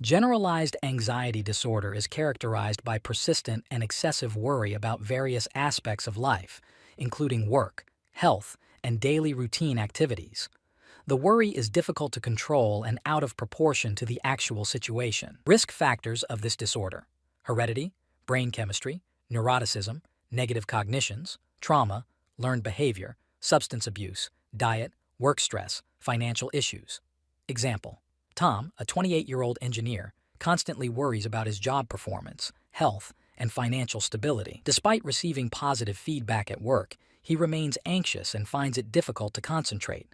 Generalized anxiety disorder is characterized by persistent and excessive worry about various aspects of life, including work, health, and daily routine activities. The worry is difficult to control and out of proportion to the actual situation. Risk factors of this disorder: heredity, brain chemistry, neuroticism, negative cognitions, trauma, learned behavior, substance abuse, diet, work stress, financial issues. Example: Tom, a 28-year-old engineer, constantly worries about his job performance, health, and financial stability. Despite receiving positive feedback at work, he remains anxious and finds it difficult to concentrate.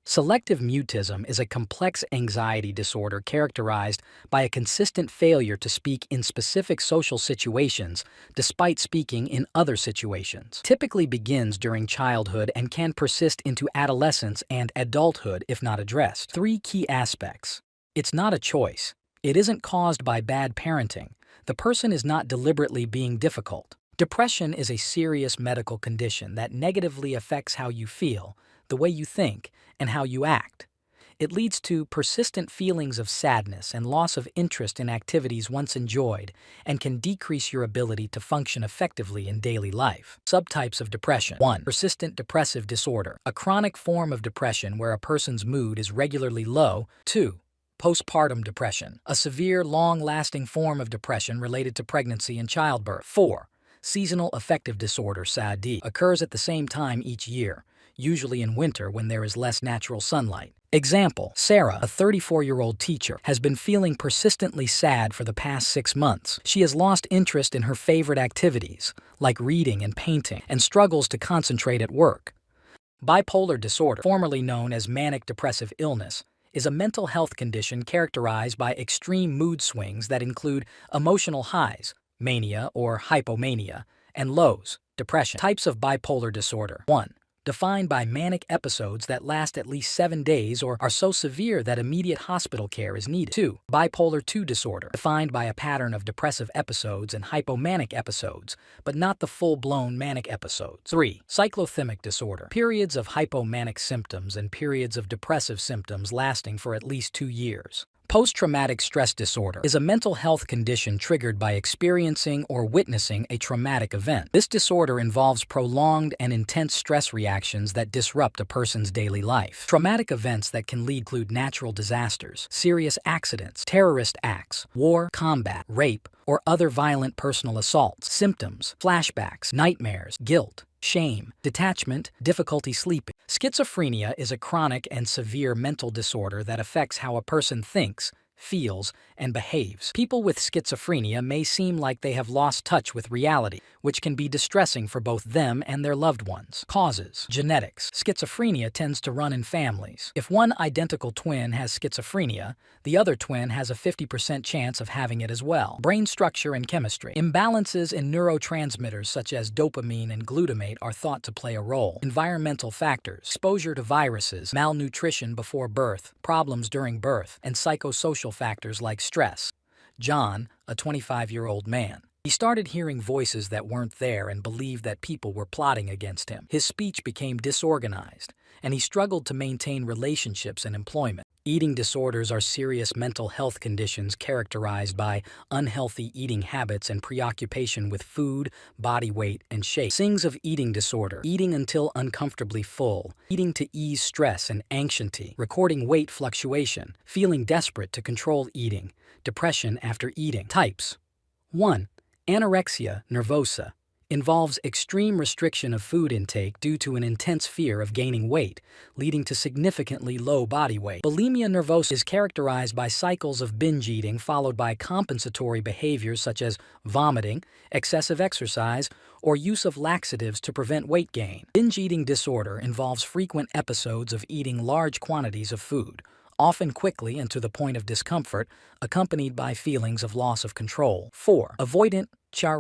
Selective mutism is a complex anxiety disorder characterized by a consistent failure to speak in specific social situations despite speaking in other situations. Typically begins during childhood and can persist into adolescence and adulthood if not addressed. Three key aspects. It's not a choice. It isn't caused by bad parenting. The person is not deliberately being difficult. Depression is a serious medical condition that negatively affects how you feel, the way you think, and how you act. It leads to persistent feelings of sadness and loss of interest in activities once enjoyed, and can decrease your ability to function effectively in daily life. Subtypes of depression. 1. Persistent depressive disorder, a chronic form of depression where a person's mood is regularly low. 2. Postpartum depression, a severe, long-lasting form of depression related to pregnancy and childbirth. 4. Seasonal affective disorder, SAD, occurs at the same time each year, usually in winter when there is less natural sunlight. Example: Sarah, a 34-year-old teacher, has been feeling persistently sad for the past 6 months. She has lost interest in her favorite activities, like reading and painting, and struggles to concentrate at work. Bipolar disorder, formerly known as manic depressive illness, is a mental health condition characterized by extreme mood swings that include emotional highs, mania or hypomania, and lows, depression. Types of bipolar disorder. 1. Defined by manic episodes that last at least 7 days or are so severe that immediate hospital care is needed. 2. Bipolar II disorder, defined by a pattern of depressive episodes and hypomanic episodes, but not the full-blown manic episodes. 3. Cyclothymic disorder, periods of hypomanic symptoms and periods of depressive symptoms lasting for at least 2 years. Post-traumatic stress disorder is a mental health condition triggered by experiencing or witnessing a traumatic event. This disorder involves prolonged and intense stress reactions that disrupt a person's daily life. Traumatic events that can lead include natural disasters, serious accidents, terrorist acts, war, combat, rape, or other violent personal assaults. Symptoms: flashbacks, nightmares, guilt, shame, detachment, difficulty sleeping. Schizophrenia is a chronic and severe mental disorder that affects how a person thinks, feels, and behaves. People with schizophrenia may seem like they have lost touch with reality, which can be distressing for both them and their loved ones. Causes: genetics. Schizophrenia tends to run in families. If one identical twin has schizophrenia, the other twin has a 50% chance of having it as well. Brain structure and chemistry. Imbalances in neurotransmitters such as dopamine and glutamate are thought to play a role. Environmental factors: exposure to viruses, malnutrition before birth, problems during birth, and psychosocial factors like stress. John, a 25-year-old man. He started hearing voices that weren't there and believed that people were plotting against him. His speech became disorganized, and he struggled to maintain relationships and employment. Eating disorders are serious mental health conditions characterized by unhealthy eating habits and preoccupation with food, body weight, and shape. Signs of eating disorder: eating until uncomfortably full, eating to ease stress and anxiety, recording weight fluctuation, feeling desperate to control eating, depression after eating. Types: 1. Anorexia nervosa involves extreme restriction of food intake due to an intense fear of gaining weight, leading to significantly low body weight. Bulimia nervosa is characterized by cycles of binge eating followed by compensatory behaviors such as vomiting, excessive exercise, or use of laxatives to prevent weight gain. Binge eating disorder involves frequent episodes of eating large quantities of food, often quickly and to the point of discomfort, accompanied by feelings of loss of control. 4. Avoidant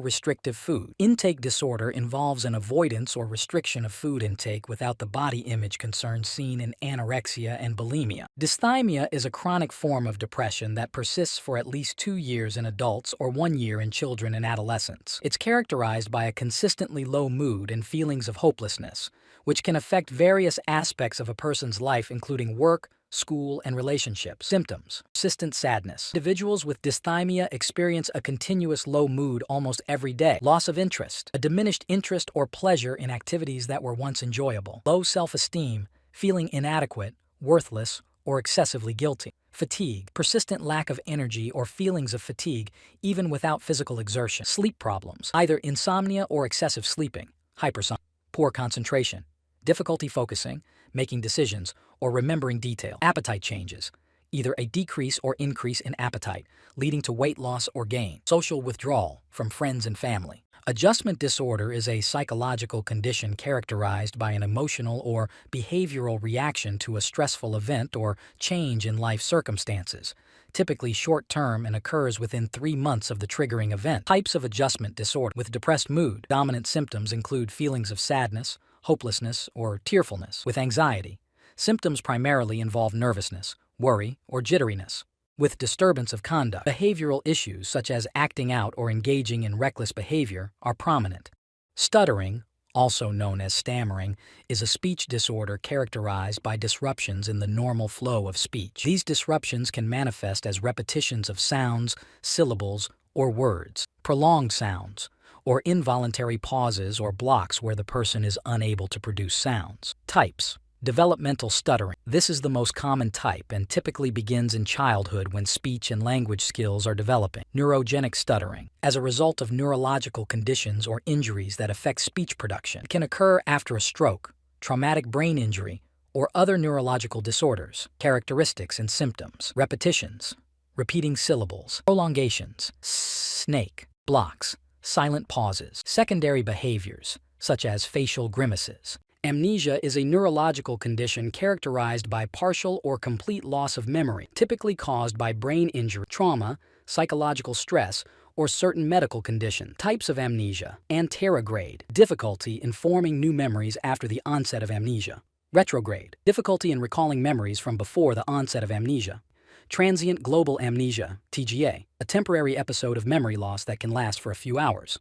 restrictive food intake disorder involves an avoidance or restriction of food intake without the body image concerns seen in anorexia and bulimia. Dysthymia is a chronic form of depression that persists for at least 2 years in adults or 1 year in children and adolescents. It's characterized by a consistently low mood and feelings of hopelessness, which can affect various aspects of a person's life including work, school, and relationships. Symptoms: persistent sadness. Individuals with dysthymia experience a continuous low mood almost every day. Loss of interest, a diminished interest or pleasure in activities that were once enjoyable. Low self-esteem, feeling inadequate, worthless, or excessively guilty. Fatigue, persistent lack of energy or feelings of fatigue even without physical exertion. Sleep problems, either insomnia or excessive sleeping, hypersomnia, poor concentration, difficulty focusing, making decisions, or remembering detail. Appetite changes, either a decrease or increase in appetite, leading to weight loss or gain. Social withdrawal from friends and family. Adjustment disorder is a psychological condition characterized by an emotional or behavioral reaction to a stressful event or change in life circumstances, typically short-term and occurs within 3 months of the triggering event. Types of adjustment disorder. With depressed mood, dominant symptoms include feelings of sadness, hopelessness, or tearfulness. With anxiety, symptoms primarily involve nervousness, worry, or jitteriness. With disturbance of conduct, behavioral issues such as acting out or engaging in reckless behavior are prominent. Stuttering, also known as stammering, is a speech disorder characterized by disruptions in the normal flow of speech. These disruptions can manifest as repetitions of sounds, syllables, or words, prolonged sounds, or involuntary pauses or blocks where the person is unable to produce sounds. Types. Developmental stuttering. This is the most common type and typically begins in childhood when speech and language skills are developing. Neurogenic stuttering. As a result of neurological conditions or injuries that affect speech production, it can occur after a stroke, traumatic brain injury, or other neurological disorders. Characteristics and symptoms. Repetitions, repeating syllables, prolongations, snake, blocks, silent pauses. Secondary behaviors, such as facial grimaces. Amnesia is a neurological condition characterized by partial or complete loss of memory, typically caused by brain injury, trauma, psychological stress, or certain medical conditions. Types of amnesia. Anterograde, difficulty in forming new memories after the onset of amnesia. Retrograde, difficulty in recalling memories from before the onset of amnesia. Transient global amnesia, TGA, a temporary episode of memory loss that can last for a few hours.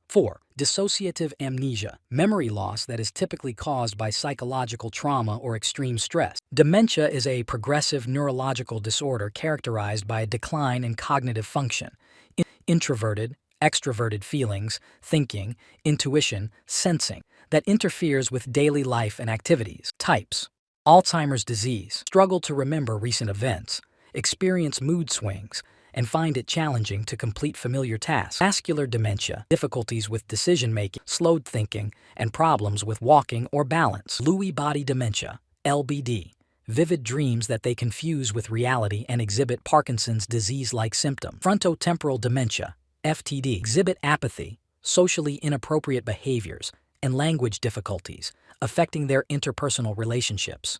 4. Dissociative amnesia, memory loss that is typically caused by psychological trauma or extreme stress. Dementia is a progressive neurological disorder characterized by a decline in cognitive function, introverted, extroverted feelings, thinking, intuition, sensing, that interferes with daily life and activities. Types. Alzheimer's disease, struggle to remember recent events, experience mood swings, and find it challenging to complete familiar tasks. Vascular dementia, difficulties with decision-making, slowed thinking, and problems with walking or balance. Lewy body dementia, LBD, vivid dreams that they confuse with reality and exhibit Parkinson's disease-like symptoms. Frontotemporal dementia, FTD, exhibit apathy, socially inappropriate behaviors, and language difficulties, affecting their interpersonal relationships.